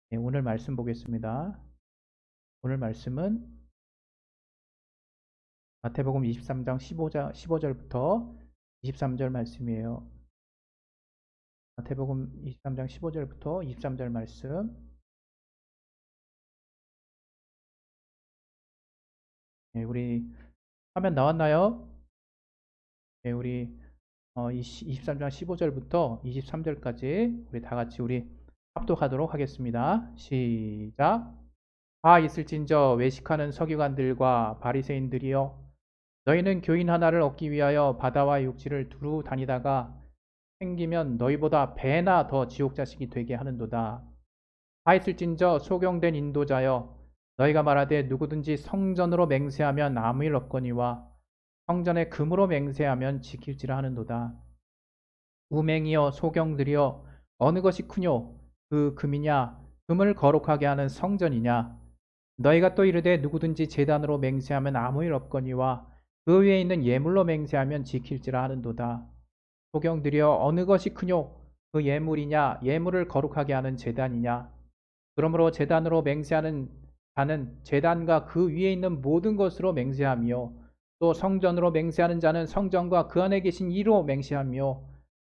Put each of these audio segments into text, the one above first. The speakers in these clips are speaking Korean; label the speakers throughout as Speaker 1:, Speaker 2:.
Speaker 1: 네, 오늘 말씀 보겠습니다. 오늘 말씀은 마태복음 23장 15절부터 23절 말씀이에요. 마태복음 23장 15절부터 23절 말씀. 네, 우리 화면 나왔나요? 네, 우리 23장 15절부터 23절까지 우리 다 같이 우리 합독하도록 하겠습니다. 시작. 다 있을진저 외식하는 서기관들과 바리새인들이여, 너희는 교인 하나를 얻기 위하여 바다와 육지를 두루 다니다가 생기면 너희보다 배나 더 지옥 자식이 되게 하는도다. 다 있을진저 소경된 인도자여, 너희가 말하되 누구든지 성전으로 맹세하면 아무 일 없거니와 성전에 금으로 맹세하면 지킬지라 하는도다. 우맹이여 소경들이여, 어느 것이 크뇨? 그 금이냐? 금을 거룩하게 하는 성전이냐? 너희가 또 이르되 누구든지 제단으로 맹세하면 아무 일 없거니와 그 위에 있는 예물로 맹세하면 지킬지라 하는도다. 소경들이여, 어느 것이 크뇨? 그 예물이냐? 예물을 거룩하게 하는 제단이냐? 그러므로 제단으로 맹세하는 자는 제단과 그 위에 있는 모든 것으로 맹세하며, 또 성전으로 맹세하는 자는 성전과 그 안에 계신 이로 맹세하며,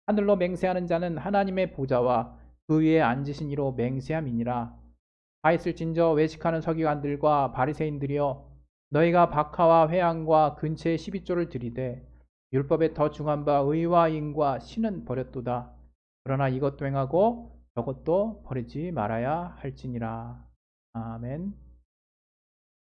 Speaker 1: 하늘로 맹세하는 자는 하나님의 보좌와 그 위에 앉으신 이로 맹세함이니라. 다 있을진저 외식하는 서기관들과 바리새인들이여, 너희가 박하와 회향과 근처에 12조를 들이되 율법에 더 중한 바 의와 인과 신은 버렸도다. 그러나 이것도 행하고 저것도 버리지 말아야 할지니라. 아멘.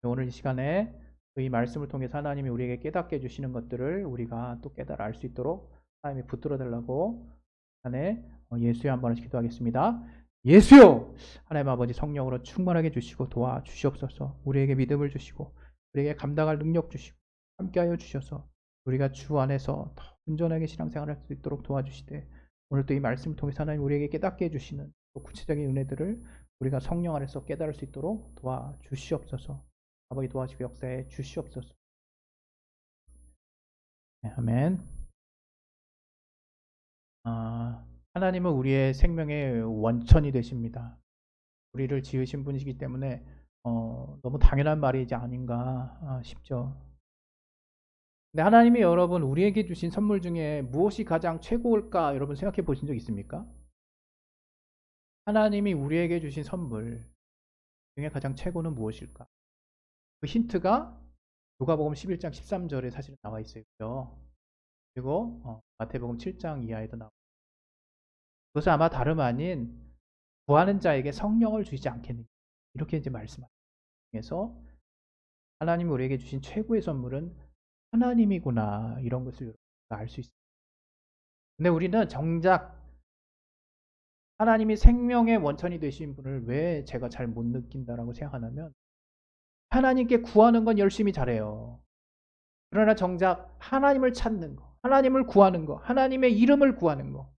Speaker 1: 오늘 이 시간에 이 말씀을 통해서 하나님이 우리에게 깨닫게 해주시는 것들을 우리가 또 깨달아 알 수 있도록 하나님이 붙들어 달라고 시간에 예수여 한 번씩 기도하겠습니다. 예수여, 하나님 아버지 성령으로 충만하게 주시고 도와주시옵소서. 우리에게 믿음을 주시고 우리에게 감당할 능력 주시고 함께하여 주셔서 우리가 주 안에서 더 온전하게 신앙생활을 할 수 있도록 도와주시되, 오늘 또 이 말씀을 통해서 하나님 우리에게 깨닫게 해주시는 또 구체적인 은혜들을 우리가 성령 안에서 깨달을 수 있도록 도와주시옵소서. 아버지 도와주시고 역사해 주시옵소서. 네, 아멘. 하나님은 우리의 생명의 원천이 되십니다. 우리를 지으신 분이시기 때문에 너무 당연한 말이지 아닌가 싶죠. 근데 하나님이 여러분 우리에게 주신 선물 중에 무엇이 가장 최고일까 여러분 생각해 보신 적 있습니까? 하나님이 우리에게 주신 선물 중에 가장 최고는 무엇일까? 그 힌트가 누가복음 11장 13절에 사실 나와 있어요. 그리고 마태복음 7장 이하에도 나와. 그것은 아마 다름 아닌 구하는 자에게 성령을 주시지 않겠느냐, 이렇게 이제 말씀하셔서 하나님이 우리에게 주신 최고의 선물은 하나님이구나, 이런 것을 알 수 있습니다. 근데 우리는 정작 하나님이 생명의 원천이 되신 분을 왜 제가 잘 못 느낀다라고 생각하냐면, 하나님께 구하는 건 열심히 잘해요. 그러나 정작 하나님을 찾는 거, 하나님을 구하는 거, 하나님의 이름을 구하는 거,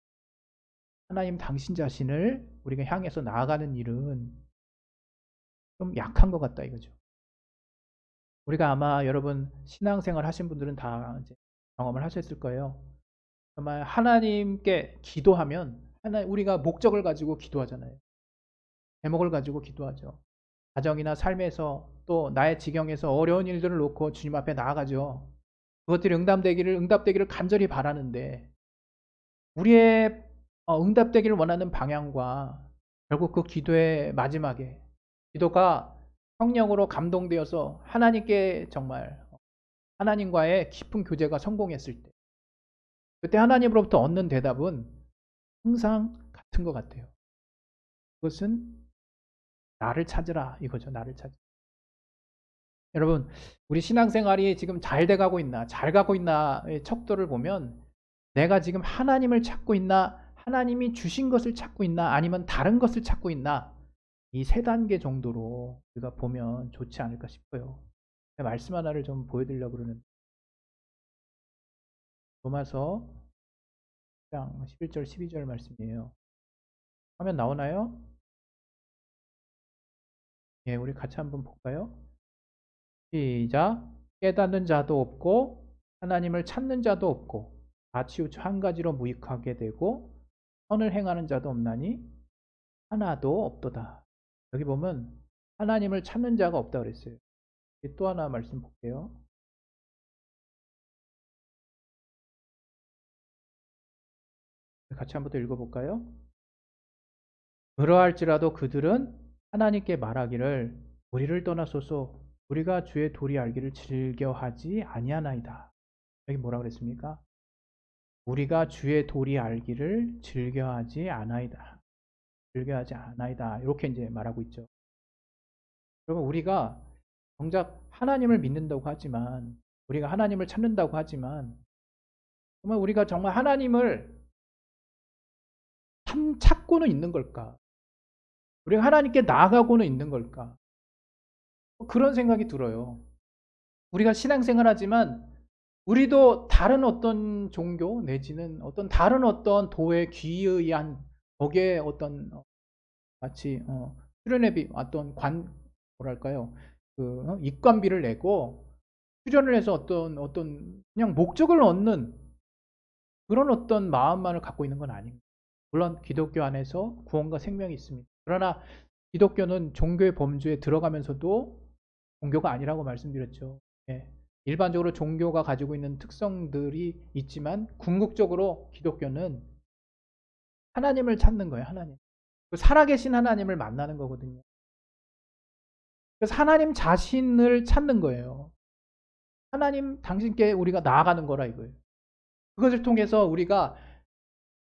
Speaker 1: 하나님 당신 자신을 우리가 향해서 나아가는 일은 좀 약한 것 같다 이거죠. 우리가 아마 여러분 신앙생활 하신 분들은 다 이제 경험을 하셨을 거예요. 정말 하나님께 기도하면 우리가 목적을 가지고 기도하잖아요. 제목을 가지고 기도하죠. 가정이나 삶에서 또 나의 지경에서 어려운 일들을 놓고 주님 앞에 나아가죠. 그것들이 응답되기를 간절히 바라는데, 우리의 응답되기를 원하는 방향과 결국 그 기도의 마지막에 기도가 성령으로 감동되어서 하나님께 정말 하나님과의 깊은 교제가 성공했을 때, 그때 하나님으로부터 얻는 대답은 항상 같은 것 같아요. 그것은 나를 찾으라 이거죠. 나를 찾으라. 여러분, 우리 신앙생활이 지금 잘 돼가고 있나, 잘 가고 있나의 척도를 보면, 내가 지금 하나님을 찾고 있나, 하나님이 주신 것을 찾고 있나, 아니면 다른 것을 찾고 있나, 이 세 단계 정도로 우리가 보면 좋지 않을까 싶어요. 말씀 하나를 좀 보여드리려고 그러는데, 로마서 11절 12절 말씀이에요. 화면 나오나요? 예, 우리 같이 한번 볼까요? 시작. 깨닫는 자도 없고 하나님을 찾는 자도 없고 다 치우쳐 한 가지로 무익하게 되고 선을 행하는 자도 없나니 하나도 없도다. 여기 보면 하나님을 찾는 자가 없다 그랬어요. 또 하나 말씀 볼게요. 같이 한번 더 읽어볼까요? 그러할지라도 그들은 하나님께 말하기를 우리를 떠나소서 우리가 주의 도리 알기를 즐겨하지 아니하나이다. 여기 뭐라 그랬습니까? 우리가 주의 도리 알기를 즐겨하지 않아이다. 즐겨하지 않아이다. 이렇게 이제 말하고 있죠. 그러면 우리가 정작 하나님을 믿는다고 하지만 우리가 하나님을 찾는다고 하지만 정말 우리가 정말 하나님을 찾고는 있는 걸까? 우리가 하나님께 나아가고는 있는 걸까? 그런 생각이 들어요. 우리가 신앙생활 하지만 우리도 다른 어떤 종교 내지는 어떤 다른 어떤 도의 귀의한 거기에 어떤 마치 수련회비 어떤 뭐랄까요 그 입관비를 내고 수련을 해서 어떤 그냥 목적을 얻는 그런 어떤 마음만을 갖고 있는 건 아닙니다. 물론 기독교 안에서 구원과 생명이 있습니다. 그러나 기독교는 종교의 범주에 들어가면서도 종교가 아니라고 말씀드렸죠. 예. 일반적으로 종교가 가지고 있는 특성들이 있지만 궁극적으로 기독교는 하나님을 찾는 거예요. 하나님. 살아계신 하나님을 만나는 거거든요. 그래서 하나님 자신을 찾는 거예요. 하나님 당신께 우리가 나아가는 거라 이거예요. 그것을 통해서 우리가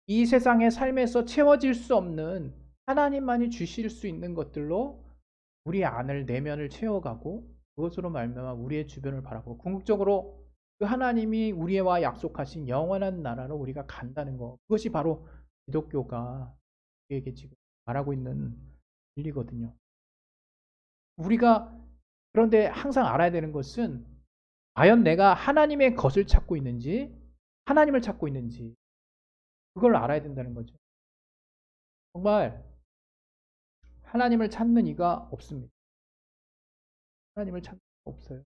Speaker 1: 이 세상의 삶에서 채워질 수 없는 하나님만이 주실 수 있는 것들로 우리 안을 내면을 채워가고 그것으로 말미암아 우리의 주변을 바라보고 궁극적으로 그 하나님이 우리와 약속하신 영원한 나라로 우리가 간다는 거. 그것이 바로 기독교가 우리에게 지금 말하고 있는 진리거든요. 우리가 그런데 항상 알아야 되는 것은 과연 내가 하나님의 것을 찾고 있는지 하나님을 찾고 있는지 그걸 알아야 된다는 거죠. 정말 하나님을 찾는 이가 없습니다. 하나님을 찾는 이가 없어요.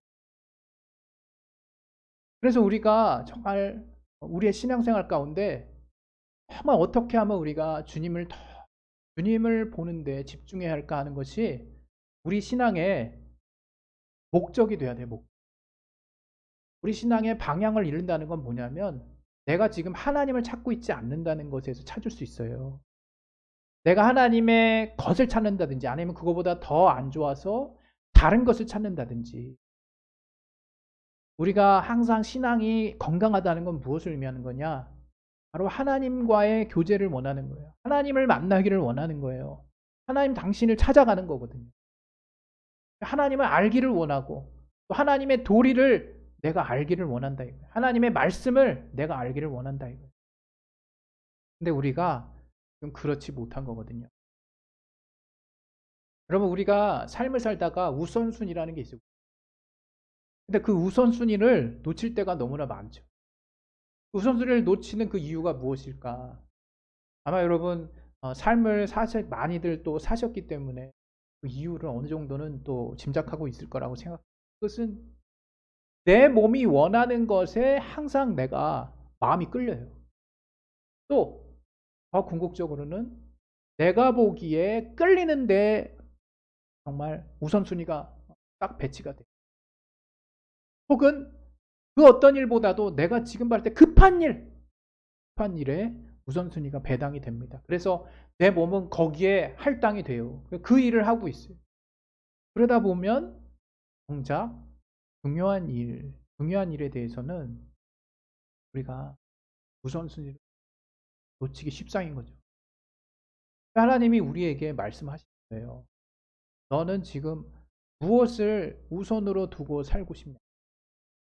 Speaker 1: 그래서 우리가 정말 우리의 신앙생활 가운데 정말 어떻게 하면 우리가 주님을 보는데 집중해야 할까 하는 것이 우리 신앙의 목적이 돼야 돼요. 우리 신앙의 방향을 잃는다는 건 뭐냐면 내가 지금 하나님을 찾고 있지 않는다는 것에서 찾을 수 있어요. 내가 하나님의 것을 찾는다든지 아니면 그거보다 더 안 좋아서 다른 것을 찾는다든지 우리가 항상 신앙이 건강하다는 건 무엇을 의미하는 거냐? 바로 하나님과의 교제를 원하는 거예요. 하나님을 만나기를 원하는 거예요. 하나님 당신을 찾아가는 거거든요. 하나님을 알기를 원하고 또 하나님의 도리를 내가 알기를 원한다 이거예요. 하나님의 말씀을 내가 알기를 원한다 이거예요. 근데 우리가 좀 그렇지 못한 거거든요. 여러분 우리가 삶을 살다가 우선순위라는 게 있어요. 근데 그 우선순위를 놓칠 때가 너무나 많죠. 우선순위를 놓치는 그 이유가 무엇일까? 아마 여러분 삶을 많이들 또 사셨기 때문에 그 이유를 어느 정도는 또 짐작하고 있을 거라고 생각합니다. 그것은 내 몸이 원하는 것에 항상 내가 마음이 끌려요. 또 더 궁극적으로는 내가 보기에 끌리는데 정말 우선순위가 딱 배치가 돼요. 혹은 그 어떤 일보다도 내가 지금 볼 때 급한 일에 우선순위가 배당이 됩니다. 그래서 내 몸은 거기에 할당이 돼요. 그 일을 하고 있어요. 그러다 보면 정작 중요한 일에 대해서는 우리가 우선순위를 놓치기 십상인 거죠. 하나님이 우리에게 말씀하시는 거예요. 너는 지금 무엇을 우선으로 두고 살고 싶냐?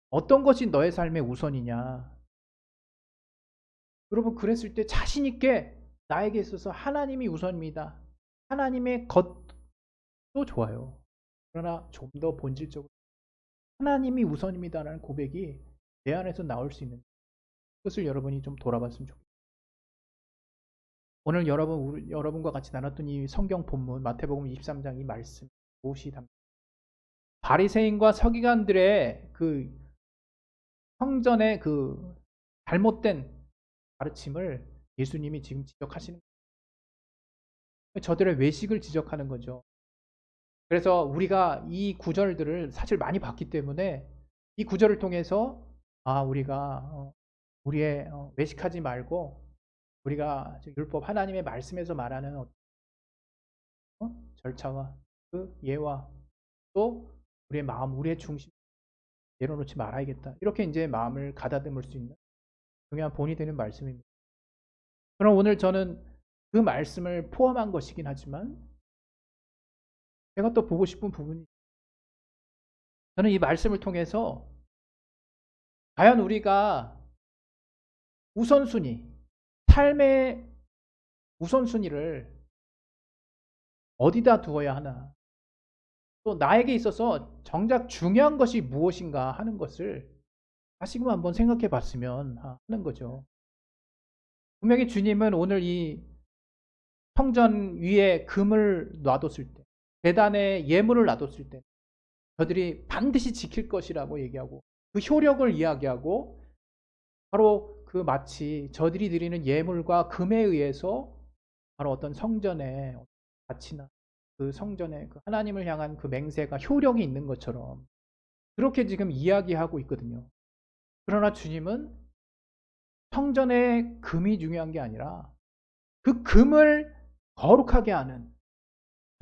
Speaker 1: 어떤 것이 너의 삶의 우선이냐? 여러분 그랬을 때 자신 있게 나에게 있어서 하나님이 우선입니다. 하나님의 것도 좋아요. 그러나 좀 더 본질적으로 하나님이 우선입니다라는 고백이 내 안에서 나올 수 있는 것을 여러분이 좀 돌아봤으면 좋겠습니다. 오늘 여러분과 같이 나눴던 이 성경 본문 마태복음 23장 이 말씀 무엇이 담겨 바리새인과 서기관들의 그 성전의 그 잘못된 가르침을 예수님이 지금 지적하시는 거예요. 저들의 외식을 지적하는 거죠. 그래서 우리가 이 구절들을 사실 많이 봤기 때문에 이 구절을 통해서 우리가 우리의 외식하지 말고 우리가 율법 하나님의 말씀에서 말하는 절차와 그 예와 또 우리의 마음, 우리의 중심 내려놓지 말아야겠다. 이렇게 이제 마음을 가다듬을 수 있는 중요한 본이 되는 말씀입니다. 그럼 오늘 저는 그 말씀을 포함한 것이긴 하지만 제가 또 보고 싶은 부분이 저는 이 말씀을 통해서 과연 우리가 우선순위, 삶의 우선순위를 어디다 두어야 하나, 또 나에게 있어서 정작 중요한 것이 무엇인가 하는 것을 다시금 한번 생각해 봤으면 하는 거죠. 분명히 주님은 오늘 이 성전 위에 금을 놔뒀을 때, 제단에 예물을 놔뒀을 때 저들이 반드시 지킬 것이라고 얘기하고 그 효력을 이야기하고 바로 그 마치 저들이 드리는 예물과 금에 의해서 바로 어떤 성전의 가치나 그 성전의 그 하나님을 향한 그 맹세가 효력이 있는 것처럼 그렇게 지금 이야기하고 있거든요. 그러나 주님은 성전의 금이 중요한 게 아니라 그 금을 거룩하게 하는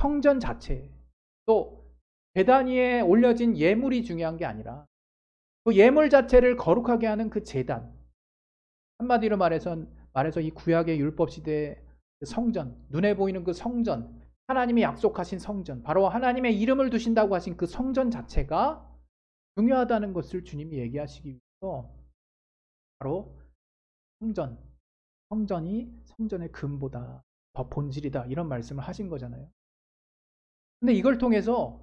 Speaker 1: 성전 자체, 또 제단 위에 올려진 예물이 중요한 게 아니라 그 예물 자체를 거룩하게 하는 그 제단, 한마디로 말해서 이 구약의 율법 시대의 성전, 눈에 보이는 그 성전, 하나님이 약속하신 성전, 바로 하나님의 이름을 두신다고 하신 그 성전 자체가 중요하다는 것을 주님이 얘기하시기 위해서 바로 성전이 성전의 금보다 더 본질이다 이런 말씀을 하신 거잖아요. 근데 이걸 통해서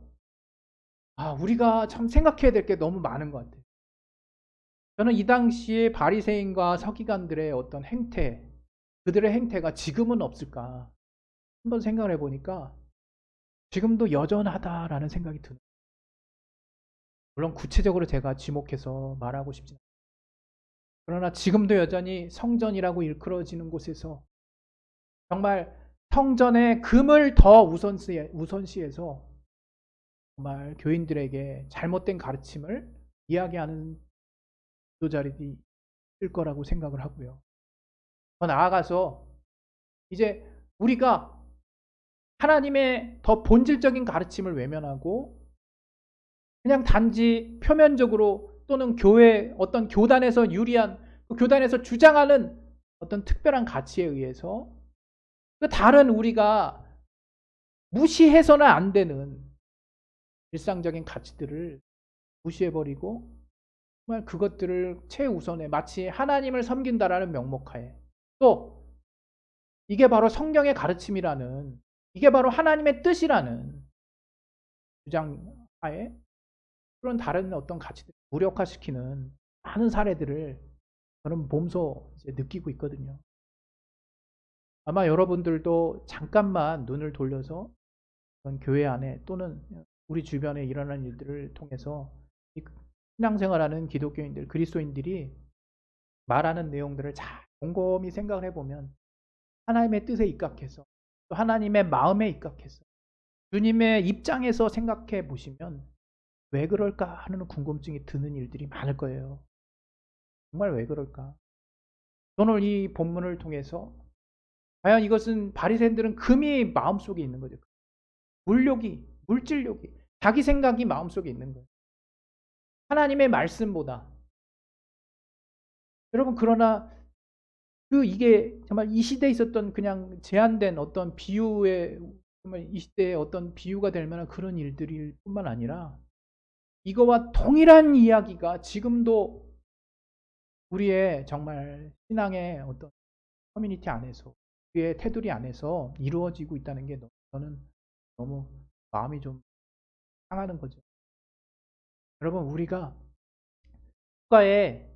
Speaker 1: 우리가 참 생각해야 될 게 너무 많은 것 같아요. 저는 이 당시에 바리새인과 서기관들의 어떤 행태, 그들의 행태가 지금은 없을까 한번 생각을 해보니까 지금도 여전하다라는 생각이 드는. 물론 구체적으로 제가 지목해서 말하고 싶진 않아요. 그러나 지금도 여전히 성전이라고 일컬어지는 곳에서 정말 성전의 금을 더 우선시해서 정말 교인들에게 잘못된 가르침을 이야기하는 지도자들이 있을 거라고 생각을 하고요. 더 나아가서 이제 우리가 하나님의 더 본질적인 가르침을 외면하고 그냥 단지 표면적으로 또는 교회 어떤 교단에서 유리한 그 교단에서 주장하는 어떤 특별한 가치에 의해서 그 다른 우리가 무시해서는 안 되는 일상적인 가치들을 무시해버리고 정말 그것들을 최우선에 마치 하나님을 섬긴다라는 명목하에 또 이게 바로 성경의 가르침이라는 이게 바로 하나님의 뜻이라는 주장하에 그런 다른 어떤 가치들을 무력화시키는 많은 사례들을 저는 몸소 이제 느끼고 있거든요. 아마 여러분들도 잠깐만 눈을 돌려서 교회 안에 또는 우리 주변에 일어나는 일들을 통해서 신앙생활하는 기독교인들, 그리스도인들이 말하는 내용들을 잘 곰곰이 생각을 해보면 하나님의 뜻에 입각해서 또 하나님의 마음에 입각해서 주님의 입장에서 생각해 보시면 왜 그럴까 하는 궁금증이 드는 일들이 많을 거예요. 정말 왜 그럴까? 오늘 이 본문을 통해서 과연 이것은 바리새인들은 금이 마음속에 있는 거죠. 물질욕이 자기 생각이 마음속에 있는 거예요. 하나님의 말씀보다. 여러분 그러나 이게 정말 이 시대에 있었던 그냥 제한된 어떤 비유의 정말 이 시대의 어떤 비유가 될 만한 그런 일들일 뿐만 아니라 이거와 동일한 이야기가 지금도 우리의 정말 신앙의 어떤 커뮤니티 안에서 우리의 테두리 안에서 이루어지고 있다는 게 저는 너무 마음이 좀 상하는 거죠. 여러분 우리가 국가에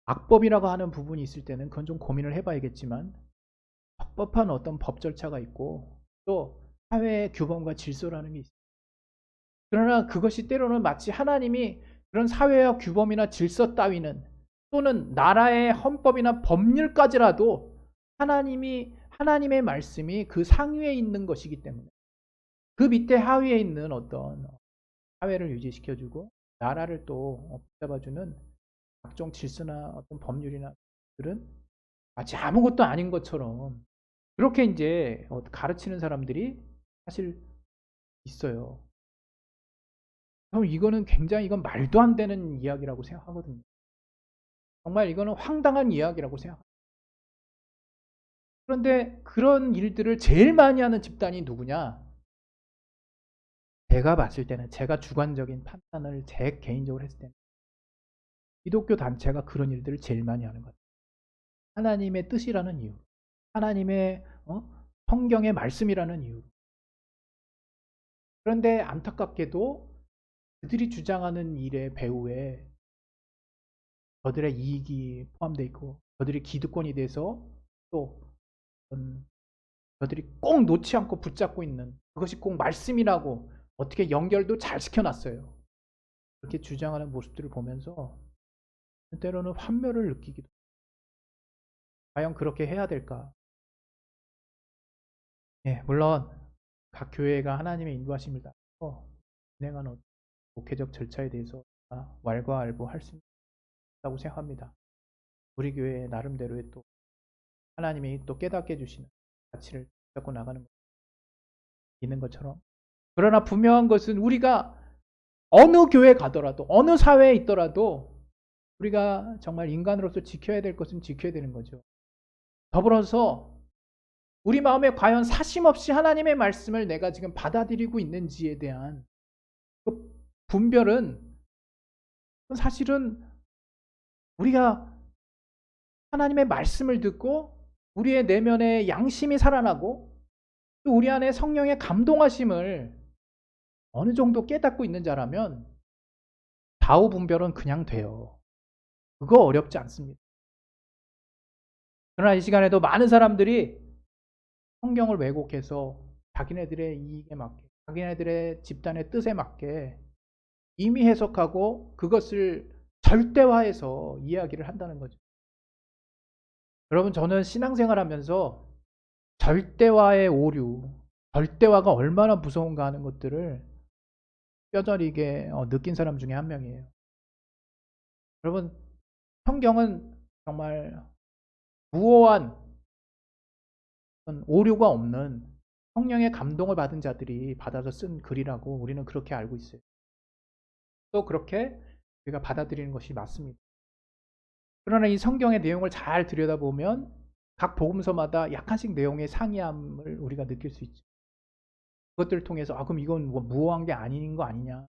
Speaker 1: 악법이라고 하는 부분이 있을 때는 그건 좀 고민을 해봐야겠지만 적법한 어떤 법 절차가 있고 또 사회의 규범과 질서라는 게 있어요. 그러나 그것이 때로는 마치 하나님이 그런 사회와 규범이나 질서 따위는 또는 나라의 헌법이나 법률까지라도 하나님의 말씀이 그 상위에 있는 것이기 때문에 그 밑에 하위에 있는 어떤 사회를 유지시켜주고 나라를 또 붙잡아주는 각종 질서나 어떤 법률이나 들은 마치 아무것도 아닌 것처럼 그렇게 이제 가르치는 사람들이 사실 있어요. 그럼 이거는 굉장히 이건 말도 안 되는 이야기라고 생각하거든요. 정말 이거는 황당한 이야기라고 생각합니다. 그런데 그런 일들을 제일 많이 하는 집단이 누구냐? 제가 봤을 때는 제가 주관적인 판단을 제 개인적으로 했을 때는 기독교 단체가 그런 일들을 제일 많이 하는 것 같아요. 하나님의 뜻이라는 이유, 하나님의 성경의 말씀이라는 이유. 그런데 안타깝게도 그들이 주장하는 일의 배후에 저들의 이익이 포함되어 있고 저들이 기득권이 돼서 또 저들이 꼭 놓지 않고 붙잡고 있는 그것이 꼭 말씀이라고 어떻게 연결도 잘 시켜놨어요. 그렇게 주장하는 모습들을 보면서 때로는 환멸을 느끼기도 해요. 과연 그렇게 해야 될까? 예, 물론 각 교회가 하나님의 인도하심을 따라서 진행하는 목회적 절차에 대해서 왈가왈부할 수 있다고 생각합니다. 우리 교회 나름대로의 또 하나님이 또 깨닫게 해주시는 가치를 잡고 나가는 것 있는 것처럼, 그러나 분명한 것은 우리가 어느 교회 가더라도 어느 사회에 있더라도 우리가 정말 인간으로서 지켜야 될 것은 지켜야 되는 거죠. 더불어서 우리 마음에 과연 사심없이 하나님의 말씀을 내가 지금 받아들이고 있는지에 대한 그 분별은 사실은 우리가 하나님의 말씀을 듣고 우리의 내면의 양심이 살아나고 또 우리 안에 성령의 감동하심을 어느 정도 깨닫고 있는 자라면 좌우 분별은 그냥 돼요. 그거 어렵지 않습니다. 그러나 이 시간에도 많은 사람들이 성경을 왜곡해서 자기네들의 이익에 맞게, 자기네들의 집단의 뜻에 맞게 이미 해석하고 그것을 절대화해서 이야기를 한다는 거죠. 여러분, 저는 신앙생활 하면서 절대화의 오류, 절대화가 얼마나 무서운가 하는 것들을 뼈저리게 느낀 사람 중에 한 명이에요. 여러분, 성경은 정말 무오한 오류가 없는 성령의 감동을 받은 자들이 받아서 쓴 글이라고 우리는 그렇게 알고 있어요. 또 그렇게 우리가 받아들이는 것이 맞습니다. 그러나 이 성경의 내용을 잘 들여다보면 각 복음서마다 약간씩 내용의 상이함을 우리가 느낄 수 있죠. 그것들을 통해서 그럼 이건 뭐 무오한 게 아닌 거 아니냐,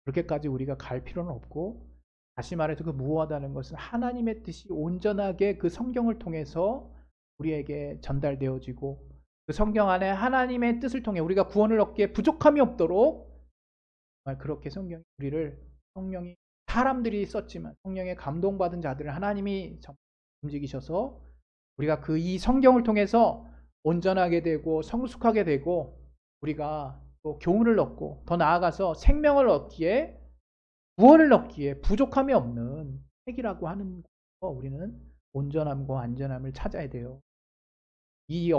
Speaker 1: 그렇게까지 우리가 갈 필요는 없고, 다시 말해서 그 무오하다는 것은 하나님의 뜻이 온전하게 그 성경을 통해서 우리에게 전달되어지고 그 성경 안에 하나님의 뜻을 통해 우리가 구원을 얻기에 부족함이 없도록 정말 그렇게 성령이 사람들이 썼지만 성령의 감동받은 자들을 하나님이 움직이셔서 우리가 이 성경을 통해서 온전하게 되고 성숙하게 되고 우리가 또 교훈을 얻고 더 나아가서 생명을 얻기에, 구원을 얻기에 부족함이 없는 책이라고 하는 거, 우리는 온전함과 안전함을 찾아야 돼요. 이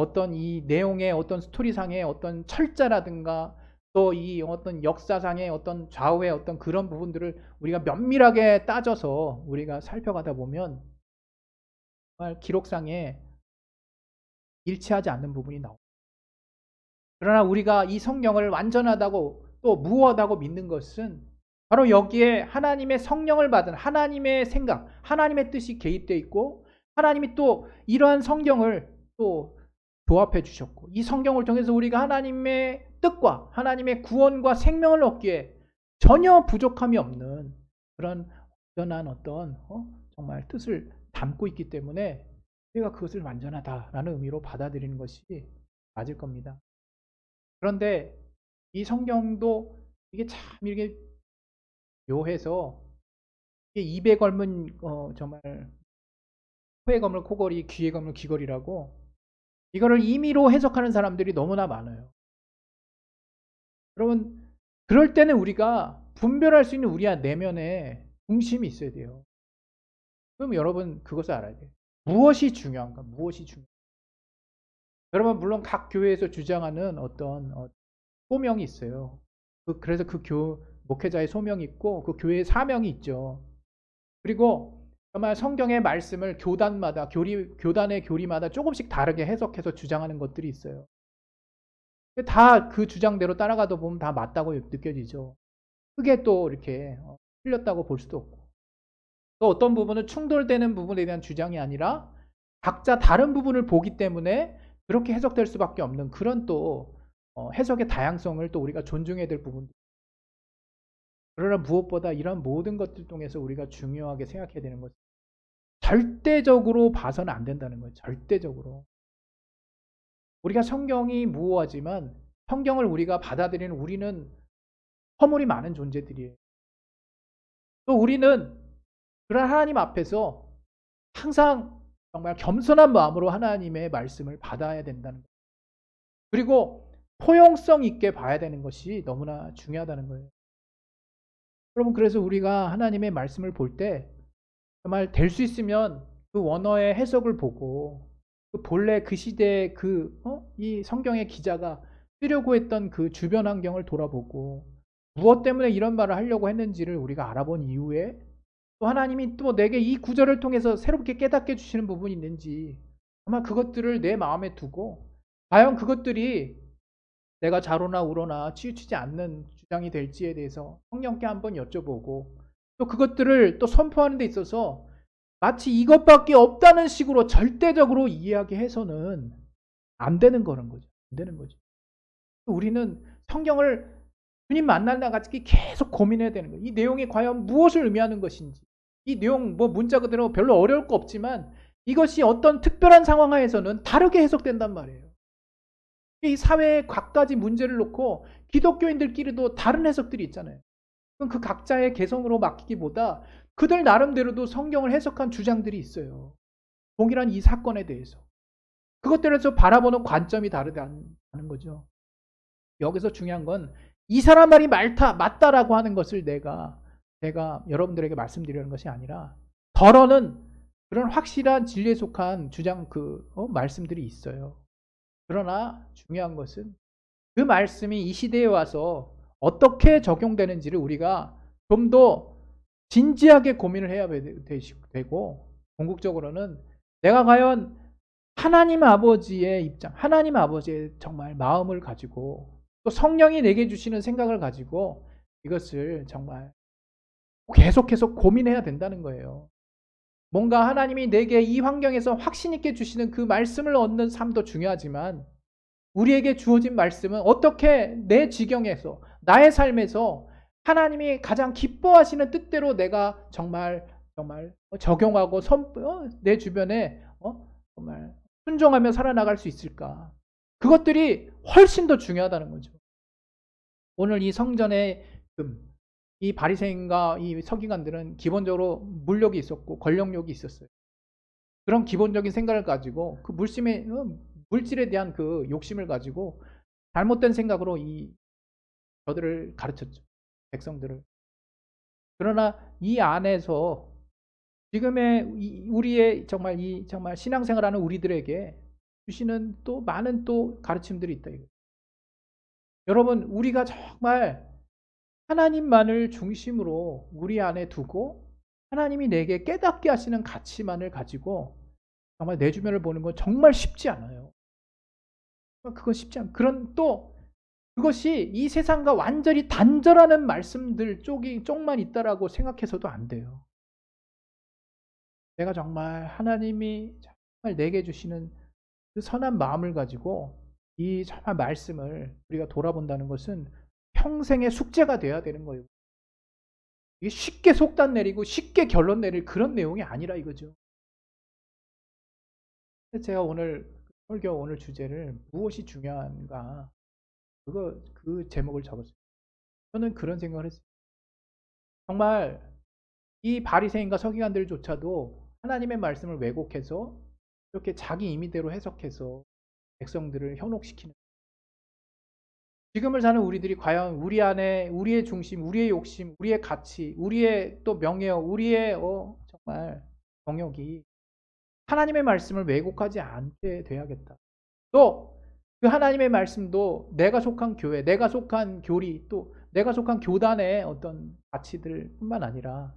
Speaker 1: 내용의 어떤 스토리상의 어떤 철자라든가 또 이 어떤 역사상의 어떤 좌우의 어떤 그런 부분들을 우리가 면밀하게 따져서 우리가 살펴가다 보면 정말 기록상에 일치하지 않는 부분이 나옵니다. 그러나 우리가 이 성경을 완전하다고 또 무엇하다고 믿는 것은 바로 여기에 하나님의 성령을 받은 하나님의 생각, 하나님의 뜻이 개입되어 있고 하나님이 또 이러한 성경을 또 조합해 주셨고 이 성경을 통해서 우리가 하나님의 뜻과 하나님의 구원과 생명을 얻기에 전혀 부족함이 없는 그런 완전한 어떤 정말 뜻을 담고 있기 때문에 우리가 그것을 완전하다라는 의미로 받아들이는 것이 맞을 겁니다. 그런데 이 성경도 이게 참 이렇게 묘해서 입에 걸면 정말 코에 걸면 코걸이, 귀에 걸면 귀걸이라고 이거를 임의로 해석하는 사람들이 너무나 많아요. 여러분, 그럴 때는 우리가 분별할 수 있는 우리 내면에 중심이 있어야 돼요. 그럼 여러분 그것을 알아야 돼요. 무엇이 중요한가? 무엇이 중요한가? 여러분, 물론 각 교회에서 주장하는 어떤 소명이 있어요. 그래서 목회자의 소명이 있고 그 교회의 사명이 있죠. 그리고 정말 성경의 말씀을 교단의 교리마다 조금씩 다르게 해석해서 주장하는 것들이 있어요. 다 그 주장대로 따라가다 보면 다 맞다고 느껴지죠. 크게 또 이렇게 틀렸다고 볼 수도 없고. 또 어떤 부분은 충돌되는 부분에 대한 주장이 아니라 각자 다른 부분을 보기 때문에 그렇게 해석될 수밖에 없는 그런 또 해석의 다양성을 또 우리가 존중해야 될 부분도. 그러나 무엇보다 이런 모든 것들 통해서 우리가 중요하게 생각해야 되는 것은 절대적으로 봐서는 안 된다는 거예요. 절대적으로. 우리가 성경이 무오하지만 성경을 우리가 받아들이는 우리는 허물이 많은 존재들이에요. 또 우리는 그런 하나님 앞에서 항상 정말 겸손한 마음으로 하나님의 말씀을 받아야 된다는 거예요. 그리고 포용성 있게 봐야 되는 것이 너무나 중요하다는 거예요. 여러분, 그래서 우리가 하나님의 말씀을 볼 때 정말 될 수 있으면 그 원어의 해석을 보고 그 본래 그 시대의 이 성경의 기자가 쓰려고 했던 그 주변 환경을 돌아보고 무엇 때문에 이런 말을 하려고 했는지를 우리가 알아본 이후에 또 하나님이 또 내게 이 구절을 통해서 새롭게 깨닫게 주시는 부분이 있는지 아마 그것들을 내 마음에 두고 과연 그것들이 내가 좌로나 우로나 치우치지 않는 주장이 될지에 대해서 성령께 한번 여쭤보고 또 그것들을 또 선포하는 데 있어서 마치 이것밖에 없다는 식으로 절대적으로 이야기해서는 안 되는 거는 거죠. 안 되는 거죠. 우리는 성경을 주님 만날 날까지 계속 고민해야 되는 거예요. 이 내용이 과연 무엇을 의미하는 것인지. 이 내용 문자 그대로 별로 어려울 거 없지만 이것이 어떤 특별한 상황 하에서는 다르게 해석된단 말이에요. 이 사회의 각가지 문제를 놓고 기독교인들끼리도 다른 해석들이 있잖아요. 그럼 그 각자의 개성으로 맡기기보다 그들 나름대로도 성경을 해석한 주장들이 있어요. 동일한 이 사건에 대해서. 그것들에서 바라보는 관점이 다르다는 거죠. 여기서 중요한 건 이 사람 말이 맞다라고 하는 것을 내가 여러분들에게 말씀드리는 것이 아니라 덜어는 그런 확실한 진리에 속한 주장 말씀들이 있어요. 그러나 중요한 것은 그 말씀이 이 시대에 와서 어떻게 적용되는지를 우리가 좀 더 진지하게 고민을 해야 되고 궁극적으로는 내가 과연 하나님 아버지의 입장, 하나님 아버지의 정말 마음을 가지고 또 성령이 내게 주시는 생각을 가지고 이것을 정말 계속해서 고민해야 된다는 거예요. 뭔가 하나님이 내게 이 환경에서 확신 있게 주시는 그 말씀을 얻는 삶도 중요하지만 우리에게 주어진 말씀은 어떻게 내 지경에서 나의 삶에서 하나님이 가장 기뻐하시는 뜻대로 내가 정말 적용하고 내 주변에 정말 순종하며 살아나갈 수 있을까? 그것들이 훨씬 더 중요하다는 거죠. 오늘 이 성전의 이 바리새인과 이 서기관들은 기본적으로 물욕이 있었고 권력욕이 있었어요. 그런 기본적인 생각을 가지고 그 물질에 대한 그 욕심을 가지고 잘못된 생각으로 저들을 가르쳤죠. 백성들을. 그러나 이 안에서 지금의 우리의 정말 신앙생활하는 우리들에게 주시는 또 많은 또 가르침들이 있다. 여러분, 우리가 정말 하나님만을 중심으로 우리 안에 두고 하나님이 내게 깨닫게 하시는 가치만을 가지고 정말 내 주변을 보는 건 정말 쉽지 않아요. 그건 쉽지 않아요. 그것이 이 세상과 완전히 단절하는 말씀들 쪽만 있다라고 생각해서도 안 돼요. 내가 정말 하나님이 정말 내게 주시는 그 선한 마음을 가지고 이 정말 말씀을 우리가 돌아본다는 것은 평생의 숙제가 돼야 되는 거예요. 이게 쉽게 속단 내리고 쉽게 결론 내릴 그런 내용이 아니라 이거죠. 제가 오늘 주제를 무엇이 중요한가 그 제목을 적었어요. 저는 그런 생각을 했어요. 정말 이 바리새인과 서기관들조차도 하나님의 말씀을 왜곡해서 이렇게 자기 임의대로 해석해서 백성들을 현혹시키는 지금을 사는 우리들이 과연 우리 안에 우리의 중심, 우리의 욕심, 우리의 가치, 우리의 또 명예요, 우리의 정말 정욕이 하나님의 말씀을 왜곡하지 않게 돼야겠다. 또 그 하나님의 말씀도 내가 속한 교회, 내가 속한 교리, 또 내가 속한 교단의 어떤 가치들 뿐만 아니라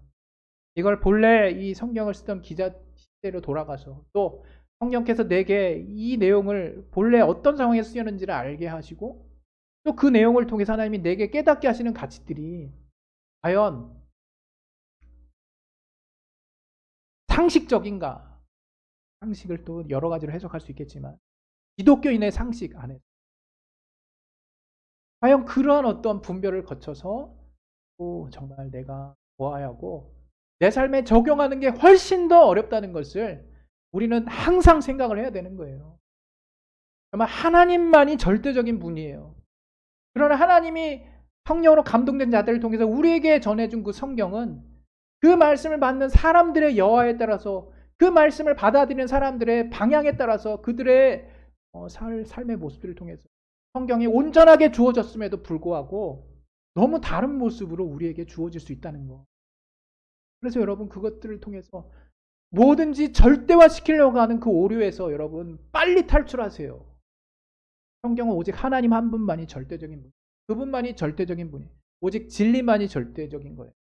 Speaker 1: 이걸 본래 이 성경을 쓰던 기자 시대로 돌아가서 또 성령께서 내게 이 내용을 본래 어떤 상황에 쓰였는지를 알게 하시고 또 그 내용을 통해서 하나님이 내게 깨닫게 하시는 가치들이 과연 상식적인가? 상식을 또 여러 가지로 해석할 수 있겠지만 기독교인의 상식 안에 과연 그러한 어떤 분별을 거쳐서 또 정말 내가 보아야 하고 내 삶에 적용하는 게 훨씬 더 어렵다는 것을 우리는 항상 생각을 해야 되는 거예요. 정말 하나님만이 절대적인 분이에요. 그러나 하나님이 성령으로 감동된 자들을 통해서 우리에게 전해준 그 성경은 그 말씀을 받는 사람들의 여하에 따라서 그 말씀을 받아들이는 사람들의 방향에 따라서 그들의 삶의 모습들을 통해서 성경이 온전하게 주어졌음에도 불구하고 너무 다른 모습으로 우리에게 주어질 수 있다는 거. 그래서 여러분 그것들을 통해서 뭐든지 절대화시키려고 하는 그 오류에서 여러분 빨리 탈출하세요. 성경은 오직 하나님 한 분만이 절대적인 분. 그분만이 절대적인 분이에요. 오직 진리만이 절대적인 거예요.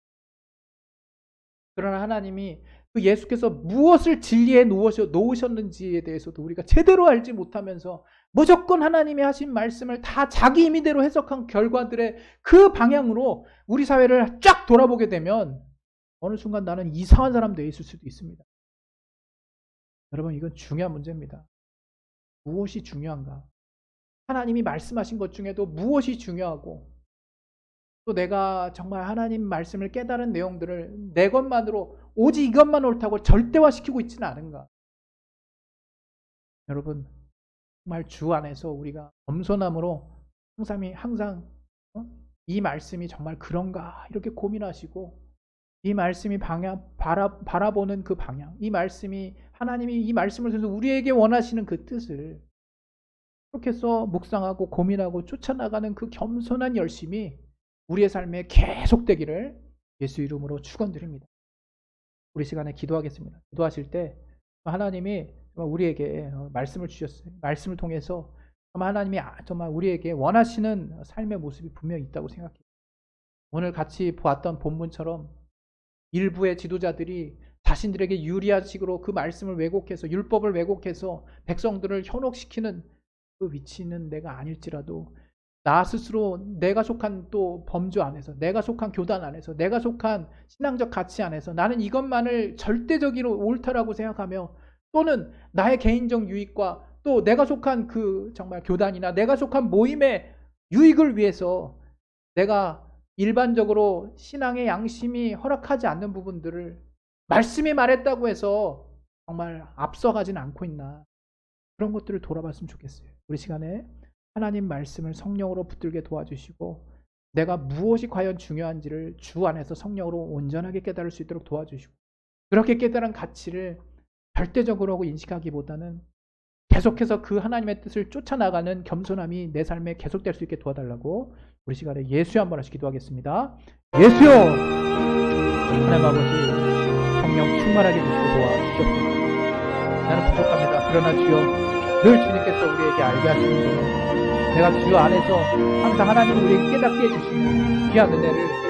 Speaker 1: 그러나 하나님이 그 예수께서 무엇을 진리에 놓으셨는지에 대해서도 우리가 제대로 알지 못하면서 무조건 하나님이 하신 말씀을 다 자기 임의대로 해석한 결과들의 그 방향으로 우리 사회를 쫙 돌아보게 되면 어느 순간 나는 이상한 사람 되어 있을 수도 있습니다. 여러분 이건 중요한 문제입니다. 무엇이 중요한가? 하나님이 말씀하신 것 중에도 무엇이 중요하고 또 내가 정말 하나님 말씀을 깨달은 내용들을 내 것만으로 오직 이것만 옳다고 절대화시키고 있지는 않은가? 여러분 정말 주 안에서 우리가 겸손함으로 항상 이 말씀이 정말 그런가 이렇게 고민하시고 이 말씀이 바라보는 그 방향, 이 말씀이 하나님이 이 말씀을 통해서 우리에게 원하시는 그 뜻을 그렇게 해서 묵상하고 고민하고 쫓아나가는 그 겸손한 열심이 우리의 삶에 계속되기를 예수 이름으로 축원드립니다. 우리 시간에 기도하겠습니다. 기도하실 때 하나님이 우리에게 말씀을 주셨어요. 말씀을 통해서 하나님이 정말 우리에게 원하시는 삶의 모습이 분명히 있다고 생각해요. 오늘 같이 보았던 본문처럼 일부의 지도자들이 자신들에게 유리한 식으로 그 말씀을 왜곡해서 율법을 왜곡해서 백성들을 현혹시키는 그 위치는 내가 아닐지라도 나 스스로 내가 속한 또 범주 안에서 내가 속한 교단 안에서 내가 속한 신앙적 가치 안에서 나는 이것만을 절대적으로 옳다라고 생각하며 또는 나의 개인적 유익과 또 내가 속한 그 정말 교단이나 내가 속한 모임의 유익을 위해서 내가 일반적으로 신앙의 양심이 허락하지 않는 부분들을 말씀이 말했다고 해서 정말 앞서가진 않고 있나 그런 것들을 돌아봤으면 좋겠어요. 우리 시간에 하나님 말씀을 성령으로 붙들게 도와주시고 내가 무엇이 과연 중요한지를 주 안에서 성령으로 온전하게 깨달을 수 있도록 도와주시고 그렇게 깨달은 가치를 절대적으로 인식하기보다는 계속해서 그 하나님의 뜻을 쫓아나가는 겸손함이 내 삶에 계속될 수 있게 도와달라고 우리 시간에 예수여 한번 하시 기도하겠습니다. 예수여 하나님 아버지 성령 충만하게 주시고 도와주시옵소서. 나는 부족합니다. 그러나 주여 늘 주님께서 우리에게 알게 하시는 분은 내가 주 안에서 항상 하나님 우리에게 깨닫게 해주시는 귀한 은혜를